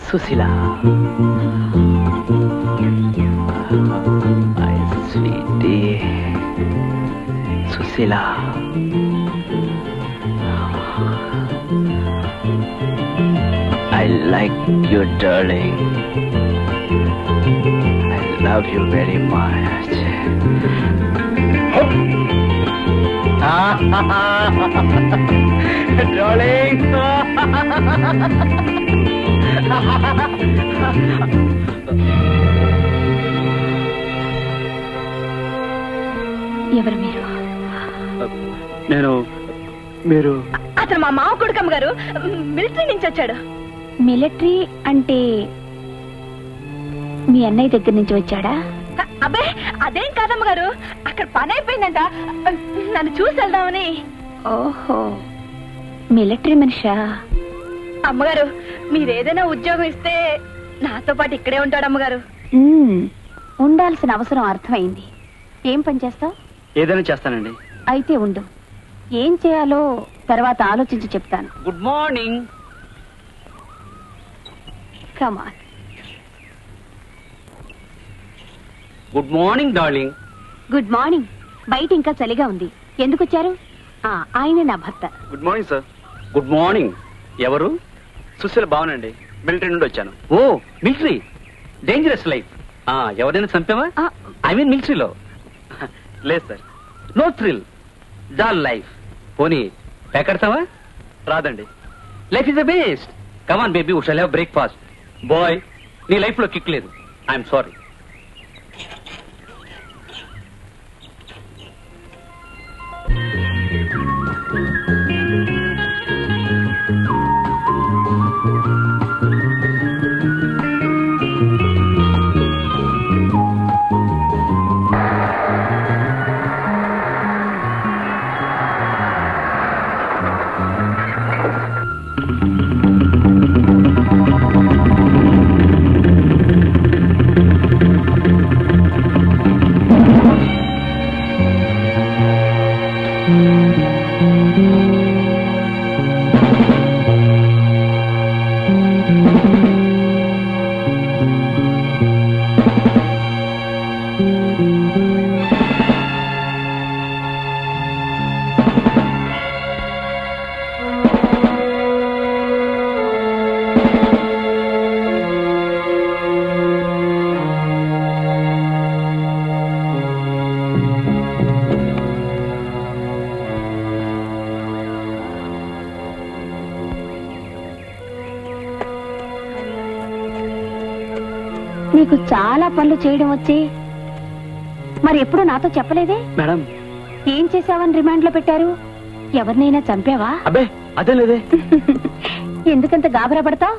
Susila. My sweetie. Susila. I like you, darling. I love you very much. Darling. ఎవరు మీరు? మీరు అతను మా మామ కొడుకమ్మ గారు, మిలిటరీ నుంచి వచ్చాడు. మిలిటరీ అంటే మీ అన్నయ్య దగ్గర నుంచి వచ్చాడా? అబ్బే అదేం కాదమ్మ గారు, అక్కడ పని అయిపోయిందంట, నన్ను చూసి వెళ్దామని. ఓహో, మిలిటరీ మనిషా? అమ్మగారు, మీరేదైనా ఉద్యోగం ఇస్తే నాతో పాటు ఇక్కడే ఉంటాడమ్మగారు. ఉండాల్సిన అవసరం అర్థమైంది. ఏం పని చేస్తావు? ఏదైనా చేస్తానండి. అయితే ఉండు, ఏం చేయాలో తర్వాత ఆలోచించి చెప్తాను. Good morning. Come on. Good morning darling. Good morning. బయట ఇంకా చలిగా ఉంది. ఎందుకు వచ్చారు? ఆయనే నా భర్త. Good morning sir. Good morning. ఎవరు? సుశీల బావనండి, మిలిటరీ నుండి వచ్చాను. ఓ, మిలిటరీ. Dangerous life. ఎవరైనా చంపావా? ఐ మీన్ మిలిటరీలో. లేదు sir. No thrill, dull life. పోనీ ఎక్కడతావా? రాదండి. Life is the best. Come on baby, we shall have breakfast. Boy, నీ లైఫ్ లో కిక్ లేదు. I'm sorry. నీకు చాలా పనులు చేయడం వచ్చి మరి ఎప్పుడు నాతో చెప్పలేదే? మేడం, ఏం చేసావని రిమాండ్ లో పెట్టారు? ఎవరినైనా చంపావా? అబ్బే అదే లేదే. ఎందుకంత గాబరా పడతావు?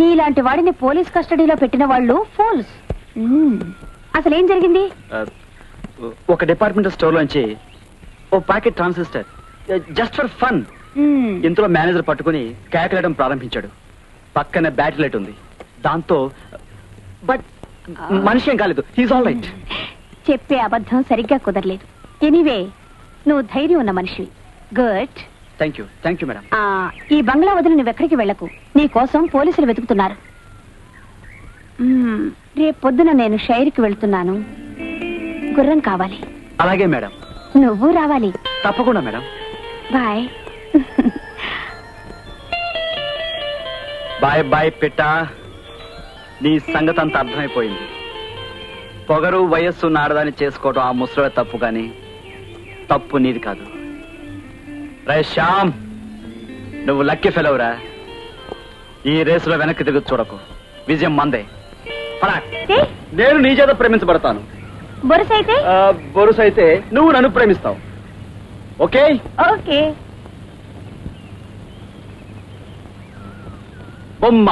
నీలాంటి వాడిని పోలీస్ కస్టడీలో పెట్టిన వాళ్ళు ఫూల్స్. అసలేం జరిగింది? ఒక డిపార్ట్మెంటల్ స్టోర్ లోంచి ఓ packet transistor just for fun ఇంట్లో మేనేజర్ పట్టుకుని కేకలేయడం ప్రారంభించాడు. పక్కన బ్యాటరీ లైట్ ఉంది. దాంతో బట్ మనిషి ఏం కాలేదు. He's all right. చెప్పే అబద్ధం సరిగ్గా కుదరలేదు. ఎనీవే, నువ్వు ధైర్యం ఉన్న మనిషివి. గుడ్. Thank you madam. ఈ బంగ్లా వదిలి నువ్వెక్కడికి వెళ్ళకు. నీ కోసం పోలీసులు వెతుకుతున్నారు. రేపు పొద్దున నేను షైర్కి వెళ్తున్నాను. గుర్రం కావాలి. అలాగే మేడం. నువ్వు రావాలి. తప్పకుండా madam. Bye. Bye bye Pitta. నీ సంగతి అంతా అర్థమైపోయింది. పొగరు వయస్సు నాడదాన్ని చేసుకోవడం ఆ ముసలి తప్పు, కానీ తప్పు నీది కాదు. రే శ్యామ్, నువ్వు లక్కీ ఫెలవురా. ఈ రేసులో వెనక్కి తిరిగి చూడకు. విజయం మందే. నేను నీ చేత ప్రేమించబడతాను. బొరుసైతే నువ్వు నన్ను ప్రేమిస్తావు. ఓకే? ఓకే. బొమ్మ.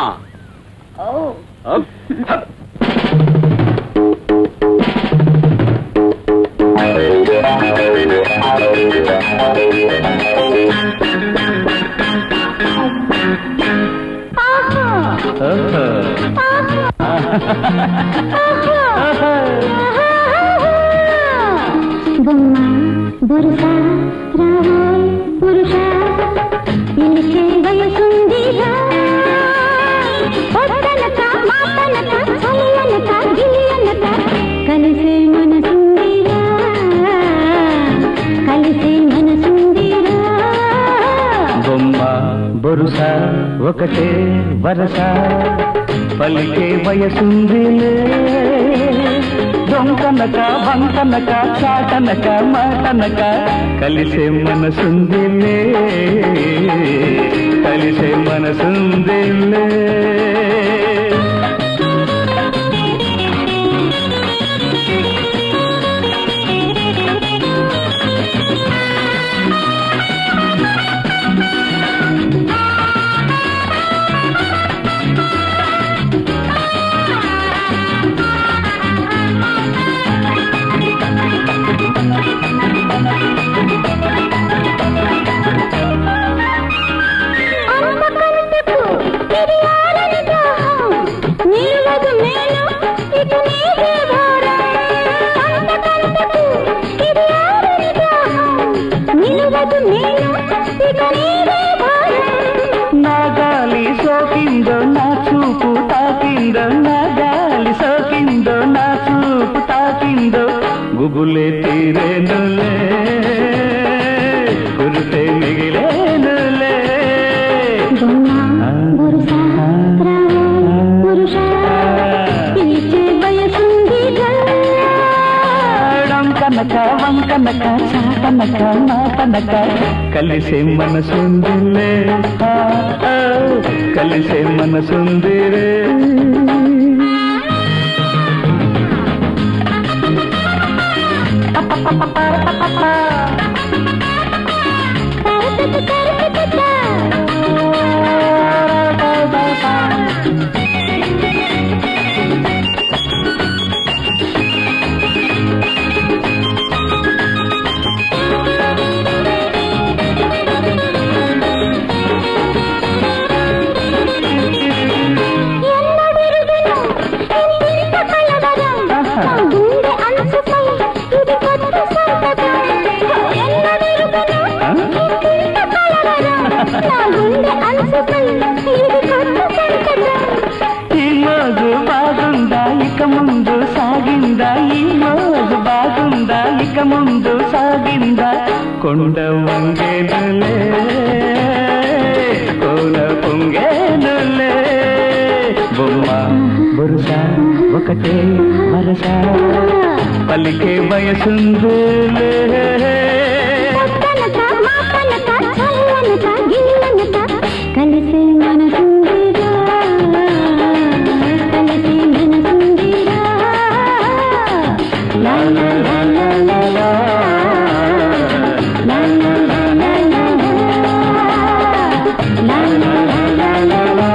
బురుషా రావోయ్ పురుషా, నిలిచే వయసుందిగా పొద్దనక ఒకటే వరస పలికే వయసుందిలే దొంకనక వంకనక చాటనక మాటనక కలిసే మనసుందిలే కలిసే మనసుందిలే నాగాలి సోకిందో నా చూపు తాకిందో నాగాలి సోకిందో నా చూపు తాకిందో గుబులే తీరేనులే గురుతే మిగిలేనులే కనక వంకనక చాటనక మాటనక కలిసే మనసుందిలే కలిసే మనసుందిరే ఈ రోజు బాగుందా ఇక ముందు సాగిందా ఈ రోజు బాగుందా ఇక ముందు సాగిందా కొండ వంగేనులే కోన పొంగేనులే బొమ్మ బొరుస ఒకటే వరస పలికే వయసుందులే కలిసే మనసుందిరా కలిసే మనసుందిరా లా లా లా లా లా లా లా లా లా లా లా లా లా లా లా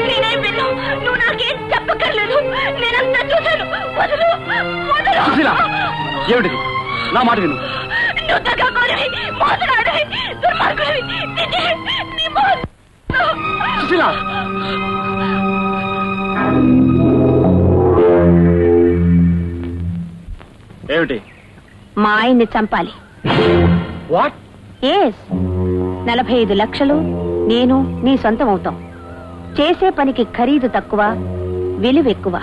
నేనేం విన్ను నువ్వు నాకేం చెప్పక్కర్లేదు నేనంతా చూశాను వదలు వదలు ఏమిటిది నా మాట విను నువ్వు తగ్గకూడవి మోసగాడివి దుర్మార్గుడివి నీ సుశీల ఏమిటి మా ఆయన్ని చంపాలి వాట్ ఎస్ 45 లక్షలు నేను నీ సొంతం అవుతాం చేసే పనికి ఖరీదు తక్కువ విలువ ఎక్కువ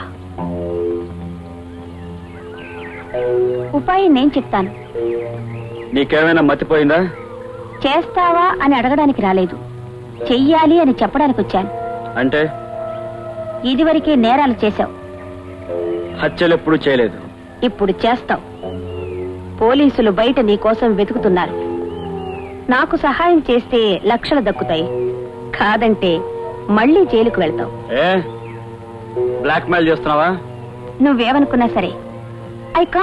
ఉపాయం నేను చెప్తాను నీకేమైనా మతిపోయిందా చేస్తావా అని అడగడానికి రాలేదు చెయ్యాలి అని చెప్పడానికి వచ్చాను అంటే ఇదివరకే నేరాలు చేశావు హత్యలు ఎప్పుడు చేయలేదు ఇప్పుడు చేస్తావు పోలీసులు బయట నీ కోసం వెతుకుతున్నారు నాకు సహాయం చేస్తే లక్షలు దక్కుతాయి కాదంటే మళ్ళీ జైలుకు వెళ్తావు బ్లాక్ మెయిల్ చేస్తున్నావా నువ్వేమనుకున్నా సరే ఐ